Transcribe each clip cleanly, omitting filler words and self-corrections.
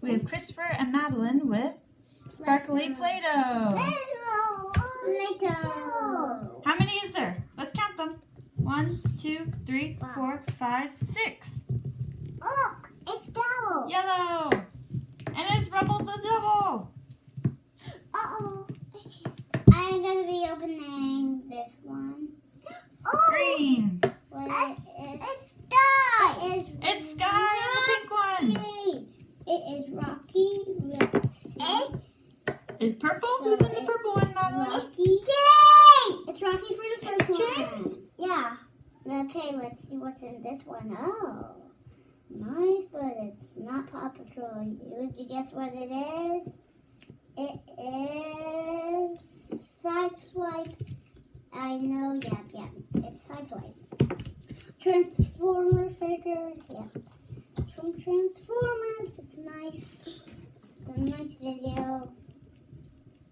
We have Christopher and Maddalyn with sparkly Play-Doh. Play-Doh. How many is there? Let's count them. 1, 2, 3, 4, 5, 6. Look, it's double. Yellow. And it's Rubble the Double. Uh-oh. I'm going to be opening this one. Green. What it is? It's Sky and the pink one. It is Rocky. Is purple? Who's in the purple one, Maddalyn? Rocky. It's Rocky for the first one. James. Yeah. Okay, let's see what's in this one. Oh, nice, but it's not Paw Patrol. Would you guess what it is? It is Sideswipe. I know, yeah. It's Sideswipe. Transformer figure, yeah. From Transformers, it's nice. It's a nice video.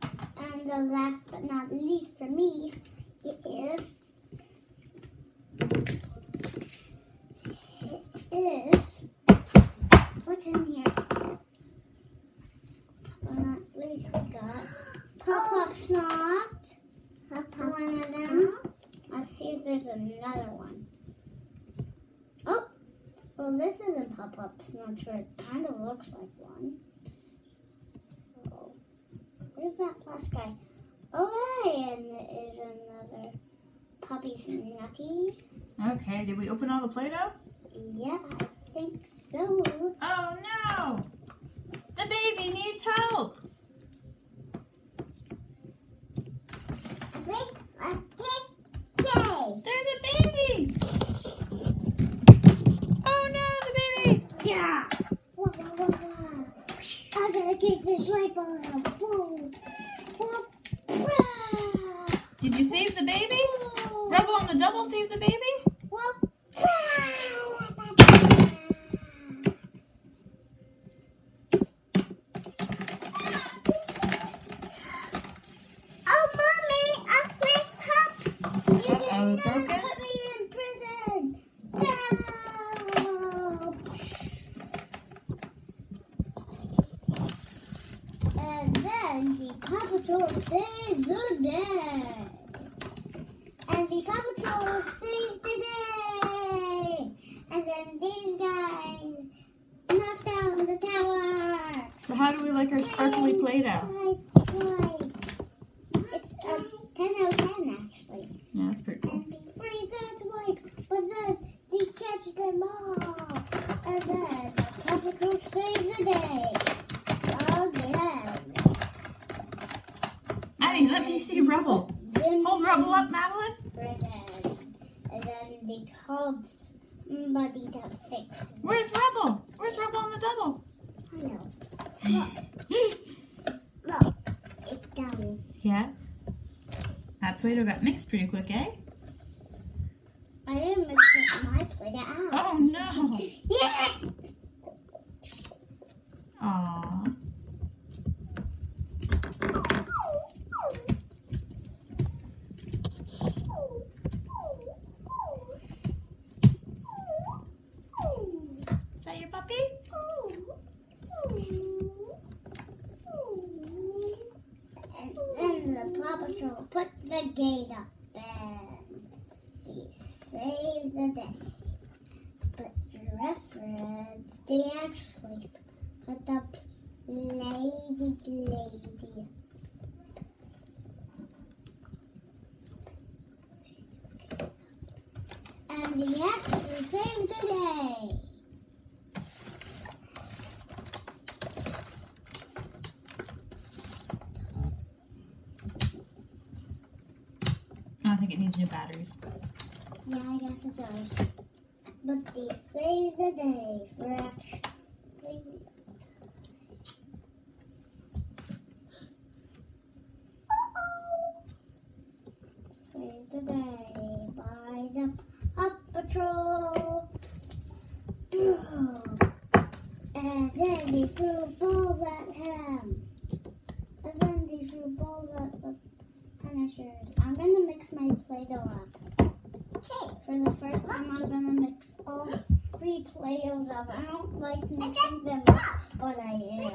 And the last but not least for me, it is what's in here? But not least we got Pop Snots. One of them. Let's see if there's another one. Oh, well this isn't Pop Snots, but it kind of looks like one. Oh, where's that last guy? Oh, hey, and there is another Puppy Snotty. Okay, did we open all the Play-Doh? Yeah, I think so. Oh no! The baby needs help! There's a baby! Oh no, the baby! Yeah! Whoa. I gotta kick this light bulb. Whoa. Did you save the baby? Rubble on the Double save the baby? Broken? Put me in prison! No! And then the Paw Patrol saves the day! And the Paw Patrol saves the day! And then these guys knock down the tower! So how do we like our sparkly Play-Doh? It's a 10 out of 10 actually. Yeah, that's pretty cool. And the free Sideswipe, but then they catch them all. And then the Paw Patrol saves the day. Again. Maddie, let me see Rubble. Hold Rubble up, Maddalyn. And then they called somebody to fix it. Where's Rubble? Where's Rubble on the Double? I know. Look, it's down. Yeah? That Play-Doh got mixed pretty quick, eh? I didn't mix my Play-Doh out. Oh no! Yeah! Aww. Is that your puppy? And then the Paw Patrol put the gate up and they saved the day. But for reference, they actually put the lady. And they actually saved the day. I think it needs new batteries. Yeah, I guess it does. But they saved the day for actually. Save the day by the Paw Patrol. And then they threw balls at him. And then they threw balls at the Punishers. I'm gonna mix my Play-Doh up. For the first time, I'm gonna mix all 3 Play-Dohs up. I don't like mixing them up, but I am.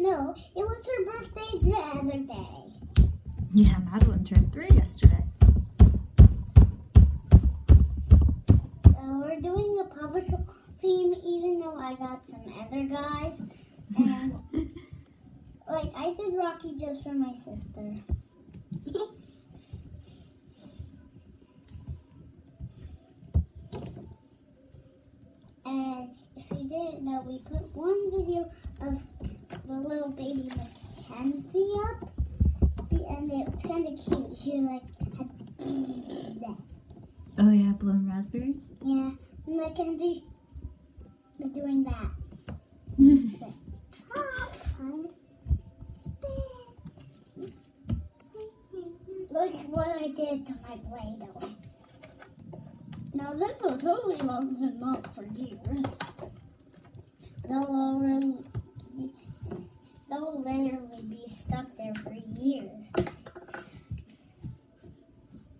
No, it was her birthday the other day. Yeah, Maddalyn turned 3 yesterday. So we're doing a Paw Patrol theme, even though I got some other guys. And, like, I did Rocky just for my sister. And if you didn't know, we put one video of the little baby Mackenzie up. And it's kind of cute. She like had that. Oh yeah, blown raspberries? Yeah, and Mackenzie was doing that. Look what I did to my Play-Doh. Now this was totally locked them up for years. They'll literally be stuck there for years.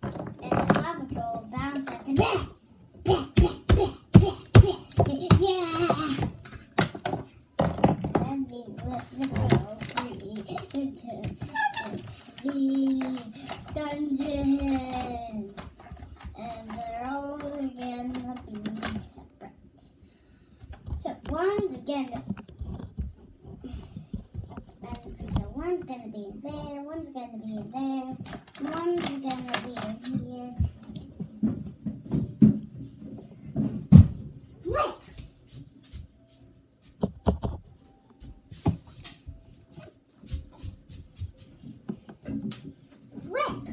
And the Paw Patrol will bounce at the back. Yeah! Then they let the girl free into the dungeon. And they're all gonna be separate. So one's gonna be in there, one's gonna be in there, one's gonna be in here. Flip! Flip!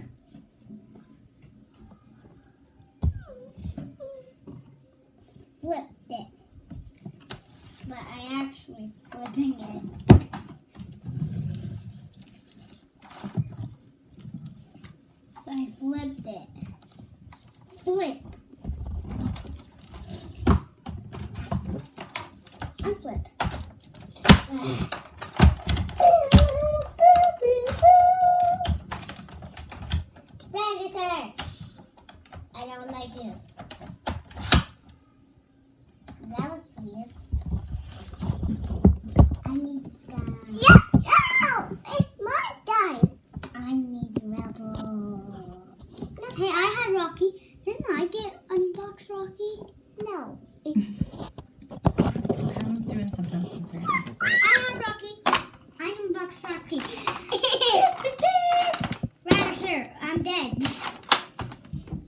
Flipped it. But I actually flipping it. I flipped it. Flip. Unflip. Ready, sir. I don't like you. That was weird. I need some. Yeah! No! It's my time. I need rubble. Hey, I had Rocky. Didn't I get unboxed Rocky? No. Maddalyn's doing something. I had Rocky. I unboxed Rocky. Right, sir. I'm dead.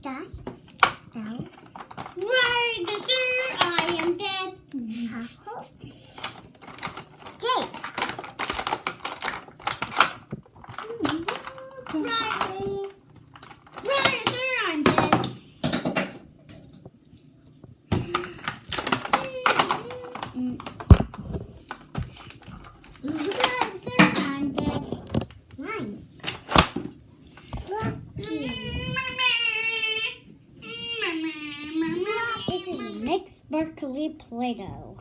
Die? No. Right, sir. I am dead. Jake. Right, sir, I'm dead. Right, sir, I'm dead. Right. This is mixed sparkly Play-Doh.